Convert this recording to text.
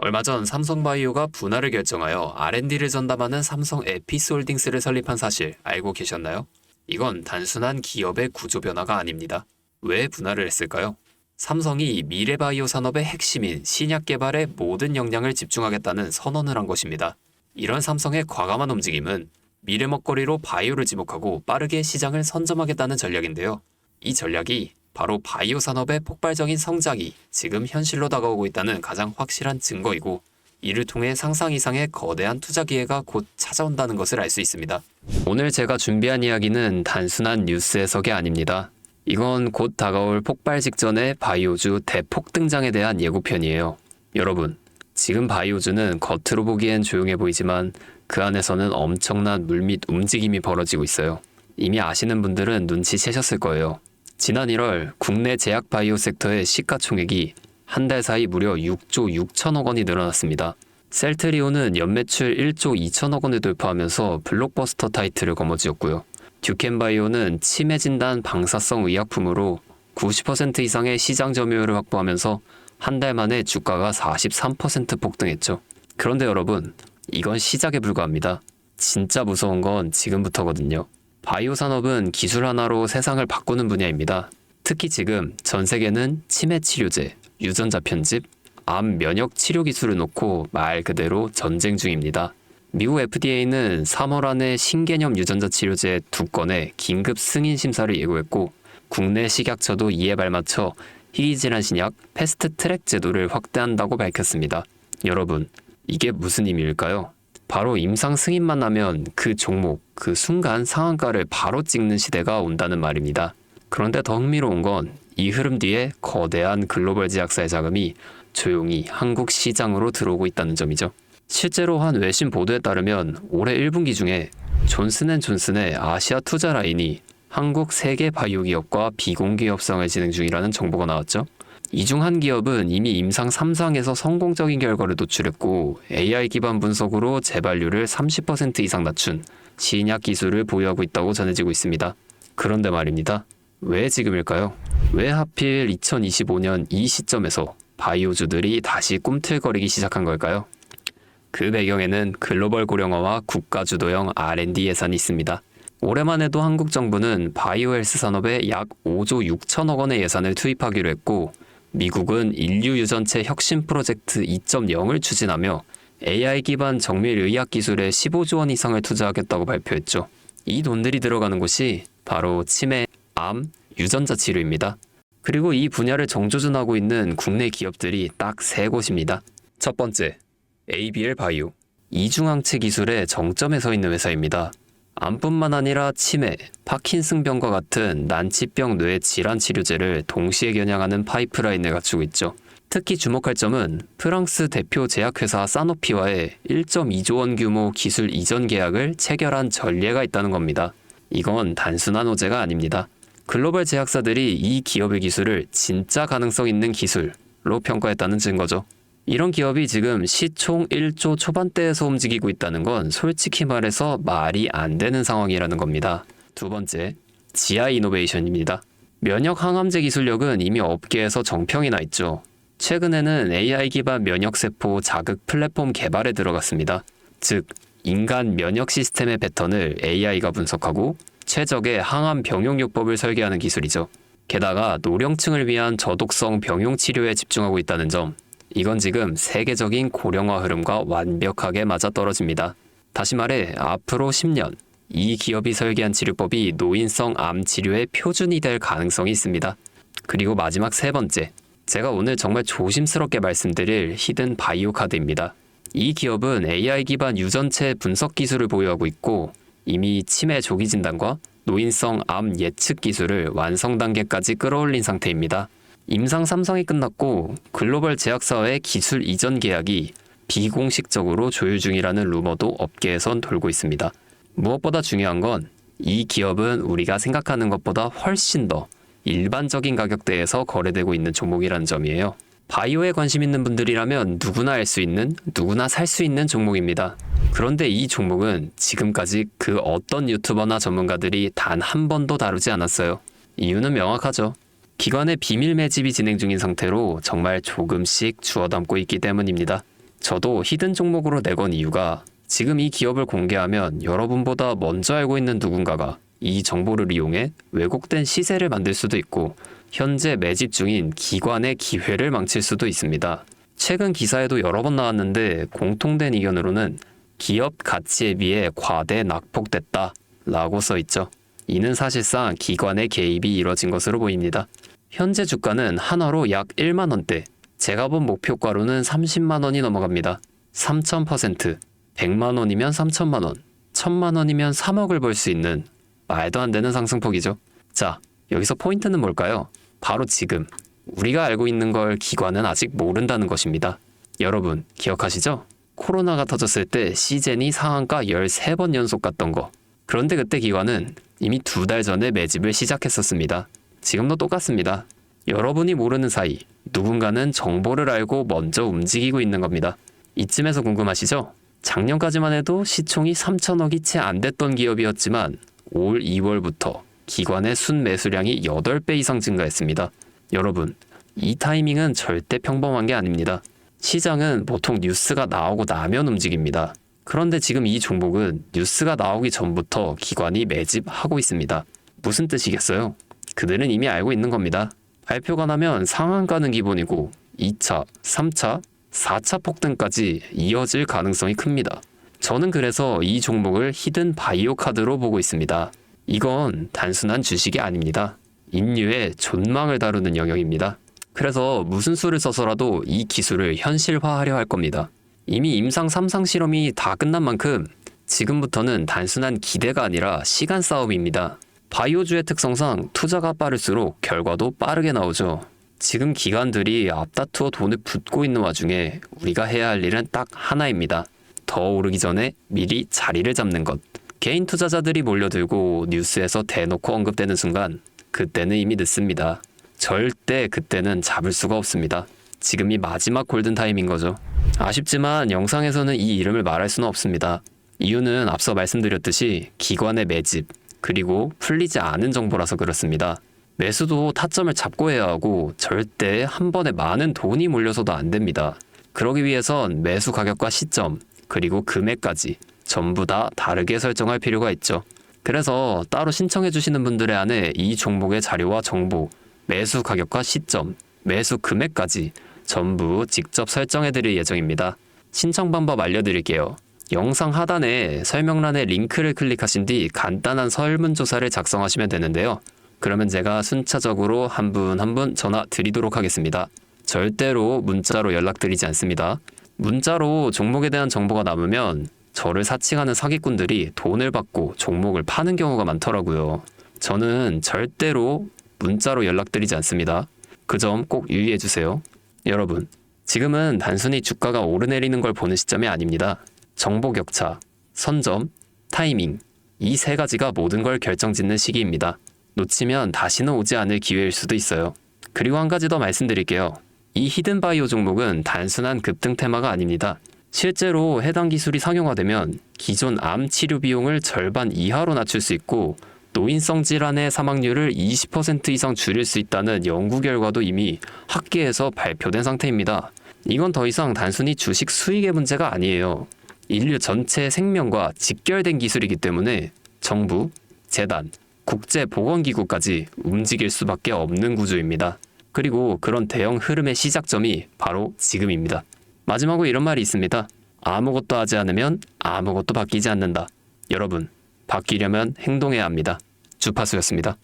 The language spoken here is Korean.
얼마 전 삼성바이오가 분할을 결정하여 R&D를 전담하는 삼성 에피스홀딩스를 설립한 사실 알고 계셨나요? 이건 단순한 기업의 구조 변화가 아닙니다. 왜 분할을 했을까요? 삼성이 미래바이오 산업의 핵심인 신약 개발에 모든 역량을 집중하겠다는 선언을 한 것입니다. 이런 삼성의 과감한 움직임은 미래 먹거리로 바이오를 지목하고 빠르게 시장을 선점하겠다는 전략인데요. 이 전략이 바로 바이오 산업의 폭발적인 성장이 지금 현실로 다가오고 있다는 가장 확실한 증거이고, 이를 통해 상상 이상의 거대한 투자 기회가 곧 찾아온다는 것을 알 수 있습니다. 오늘 제가 준비한 이야기는 단순한 뉴스 해석이 아닙니다. 이건 곧 다가올 폭발 직전의 바이오주 대폭 등장에 대한 예고편이에요. 여러분, 지금 바이오주는 겉으로 보기엔 조용해 보이지만 그 안에서는 엄청난 물밑 움직임이 벌어지고 있어요. 이미 아시는 분들은 눈치채셨을 거예요. 지난 1월 국내 제약 바이오 섹터의 시가총액이 한 달 사이 무려 6조 6천억 원이 늘어났습니다. 셀트리온은 연매출 1조 2천억 원을 돌파하면서 블록버스터 타이틀을 거머쥐었고요. 듀켄바이오는 치매 진단 방사성 의약품으로 90% 이상의 시장 점유율을 확보하면서 한 달 만에 주가가 43% 폭등했죠. 그런데 여러분, 이건 시작에 불과합니다. 진짜 무서운 건 지금부터거든요. 바이오 산업은 기술 하나로 세상을 바꾸는 분야입니다. 특히 지금 전 세계는 치매 치료제, 유전자 편집, 암 면역 치료 기술을 놓고 말 그대로 전쟁 중입니다. 미국 FDA는 3월 안에 신개념 유전자 치료제 2건의 긴급 승인 심사를 예고했고, 국내 식약처도 이에 발맞춰 희귀질환 신약 패스트 트랙 제도를 확대한다고 밝혔습니다. 여러분, 이게 무슨 의미일까요? 바로 임상 승인만 나면 그 종목, 그 순간 상한가를 바로 찍는 시대가 온다는 말입니다. 그런데 더 흥미로운 건 이 흐름 뒤에 거대한 글로벌 제약사의 자금이 조용히 한국 시장으로 들어오고 있다는 점이죠. 실제로 한 외신 보도에 따르면 올해 1분기 중에 존슨앤존슨의 아시아 투자 라인이 한국 세계 바이오 기업과 비공개 협상을 진행 중이라는 정보가 나왔죠. 이 중 한 기업은 이미 임상 3상에서 성공적인 결과를 도출했고, AI 기반 분석으로 재발률을 30% 이상 낮춘 신약 기술을 보유하고 있다고 전해지고 있습니다. 그런데 말입니다. 왜 지금일까요? 왜 하필 2025년 이 시점에서 바이오주들이 다시 꿈틀거리기 시작한 걸까요? 그 배경에는 글로벌 고령화와 국가 주도형 R&D 예산이 있습니다. 올해만 해도 한국 정부는 바이오 헬스 산업에 약 5조 6천억 원의 예산을 투입하기로 했고, 미국은 인류 유전체 혁신 프로젝트 2.0을 추진하며 AI 기반 정밀 의학 기술에 15조 원 이상을 투자하겠다고 발표했죠. 이 돈들이 들어가는 곳이 바로 치매, 암, 유전자 치료입니다. 그리고 이 분야를 정조준하고 있는 국내 기업들이 딱 3곳입니다. 첫 번째, ABL 바이오. 이중항체 기술의 정점에 서 있는 회사입니다. 암뿐만 아니라 치매, 파킨슨병과 같은 난치병 뇌 질환 치료제를 동시에 겨냥하는 파이프라인을 갖추고 있죠. 특히 주목할 점은 프랑스 대표 제약회사 사노피와의 1.2조 원 규모 기술 이전 계약을 체결한 전례가 있다는 겁니다. 이건 단순한 호재가 아닙니다. 글로벌 제약사들이 이 기업의 기술을 진짜 가능성 있는 기술로 평가했다는 증거죠. 이런 기업이 지금 시총 1조 초반대에서 움직이고 있다는 건 솔직히 말해서 말이 안 되는 상황이라는 겁니다. 두 번째, GI 이노베이션입니다. 면역 항암제 기술력은 이미 업계에서 정평이 나 있죠. 최근에는 AI 기반 면역세포 자극 플랫폼 개발에 들어갔습니다. 즉, 인간 면역 시스템의 패턴을 AI가 분석하고 최적의 항암 병용요법을 설계하는 기술이죠. 게다가 노령층을 위한 저독성 병용 치료에 집중하고 있다는 점, 이건 지금 세계적인 고령화 흐름과 완벽하게 맞아떨어집니다. 다시 말해 앞으로 10년 이 기업이 설계한 치료법이 노인성 암 치료의 표준이 될 가능성이 있습니다. 그리고 마지막 세 번째, 제가 오늘 정말 조심스럽게 말씀드릴 히든 바이오 카드입니다. 이 기업은 AI 기반 유전체 분석 기술을 보유하고 있고, 이미 치매 조기 진단과 노인성 암 예측 기술을 완성 단계까지 끌어올린 상태입니다. 임상 3상이 끝났고 글로벌 제약사와의 기술 이전 계약이 비공식적으로 조율 중이라는 루머도 업계에선 돌고 있습니다. 무엇보다 중요한 건 이 기업은 우리가 생각하는 것보다 훨씬 더 일반적인 가격대에서 거래되고 있는 종목이라는 점이에요. 바이오에 관심 있는 분들이라면 누구나 알 수 있는, 누구나 살 수 있는 종목입니다. 그런데 이 종목은 지금까지 그 어떤 유튜버나 전문가들이 단 한 번도 다루지 않았어요. 이유는 명확하죠. 기관의 비밀 매집이 진행 중인 상태로 정말 조금씩 주워 담고 있기 때문입니다. 저도 히든 종목으로 내건 이유가 지금 이 기업을 공개하면 여러분보다 먼저 알고 있는 누군가가 이 정보를 이용해 왜곡된 시세를 만들 수도 있고 현재 매집 중인 기관의 기회를 망칠 수도 있습니다. 최근 기사에도 여러 번 나왔는데 공통된 의견으로는 기업 가치에 비해 과대 낙폭됐다 라고 써있죠. 이는 사실상 기관의 개입이 이뤄진 것으로 보입니다. 현재 주가는 한화로 약 1만원대, 제가 본 목표가로는 30만원이 넘어갑니다. 3000%, 100만원이면 3천만원, 1000만원이면 3억을 벌 수 있는 말도 안 되는 상승폭이죠. 자, 여기서 포인트는 뭘까요? 바로 지금 우리가 알고 있는 걸 기관은 아직 모른다는 것입니다. 여러분 기억하시죠? 코로나가 터졌을 때 시젠이 상한가 13번 연속 갔던 거. 그런데 그때 기관은 이미 2달 전에 매집을 시작했었습니다. 지금도 똑같습니다. 여러분이 모르는 사이 누군가는 정보를 알고 먼저 움직이고 있는 겁니다. 이쯤에서 궁금하시죠? 작년까지만 해도 시총이 3천억이 채 안 됐던 기업이었지만 올 2월부터 기관의 순매수량이 8배 이상 증가했습니다. 여러분, 이 타이밍은 절대 평범한 게 아닙니다. 시장은 보통 뉴스가 나오고 나면 움직입니다. 그런데 지금 이 종목은 뉴스가 나오기 전부터 기관이 매집하고 있습니다. 무슨 뜻이겠어요? 그들은 이미 알고 있는 겁니다. 발표가 나면 상한가는 기본이고 2차, 3차, 4차 폭등까지 이어질 가능성이 큽니다. 저는 그래서 이 종목을 히든 바이오 카드로 보고 있습니다. 이건 단순한 주식이 아닙니다. 인류의 존망을 다루는 영역입니다. 그래서 무슨 수를 써서라도 이 기술을 현실화하려 할 겁니다. 이미 임상 3상 실험이 다 끝난 만큼 지금부터는 단순한 기대가 아니라 시간 싸움입니다. 바이오주의 특성상 투자가 빠를수록 결과도 빠르게 나오죠. 지금 기관들이 앞다투어 돈을 붓고 있는 와중에 우리가 해야 할 일은 딱 하나입니다. 더 오르기 전에 미리 자리를 잡는 것. 개인 투자자들이 몰려들고 뉴스에서 대놓고 언급되는 순간 그때는 이미 늦습니다. 절대 그때는 잡을 수가 없습니다. 지금이 마지막 골든타임인 거죠. 아쉽지만 영상에서는 이 이름을 말할 수는 없습니다. 이유는 앞서 말씀드렸듯이 기관의 매집, 그리고 풀리지 않은 정보라서 그렇습니다. 매수도 타점을 잡고 해야 하고 절대 한 번에 많은 돈이 몰려서도 안 됩니다. 그러기 위해선 매수 가격과 시점, 그리고 금액까지 전부 다 다르게 설정할 필요가 있죠. 그래서 따로 신청해 주시는 분들의 안에 이 종목의 자료와 정보, 매수 가격과 시점, 매수 금액까지 전부 직접 설정해 드릴 예정입니다. 신청 방법 알려드릴게요. 영상 하단에 설명란에 링크를 클릭하신 뒤 간단한 설문조사를 작성하시면 되는데요. 그러면 제가 순차적으로 한 분 한 분 전화 드리도록 하겠습니다. 절대로 문자로 연락드리지 않습니다. 문자로 종목에 대한 정보가 남으면 저를 사칭하는 사기꾼들이 돈을 받고 종목을 파는 경우가 많더라고요. 저는 절대로 문자로 연락드리지 않습니다. 그 점 꼭 유의해 주세요. 여러분, 지금은 단순히 주가가 오르내리는 걸 보는 시점이 아닙니다. 정보 격차, 선점, 타이밍, 이 세 가지가 모든 걸 결정짓는 시기입니다. 놓치면 다시는 오지 않을 기회일 수도 있어요. 그리고 한 가지 더 말씀드릴게요. 이 히든바이오 종목은 단순한 급등 테마가 아닙니다. 실제로 해당 기술이 상용화되면 기존 암 치료 비용을 절반 이하로 낮출 수 있고 노인성 질환의 사망률을 20% 이상 줄일 수 있다는 연구 결과도 이미 학계에서 발표된 상태입니다. 이건 더 이상 단순히 주식 수익의 문제가 아니에요. 인류 전체의 생명과 직결된 기술이기 때문에 정부, 재단, 국제보건기구까지 움직일 수밖에 없는 구조입니다. 그리고 그런 대형 흐름의 시작점이 바로 지금입니다. 마지막으로 이런 말이 있습니다. 아무것도 하지 않으면 아무것도 바뀌지 않는다. 여러분, 바뀌려면 행동해야 합니다. 주파수였습니다.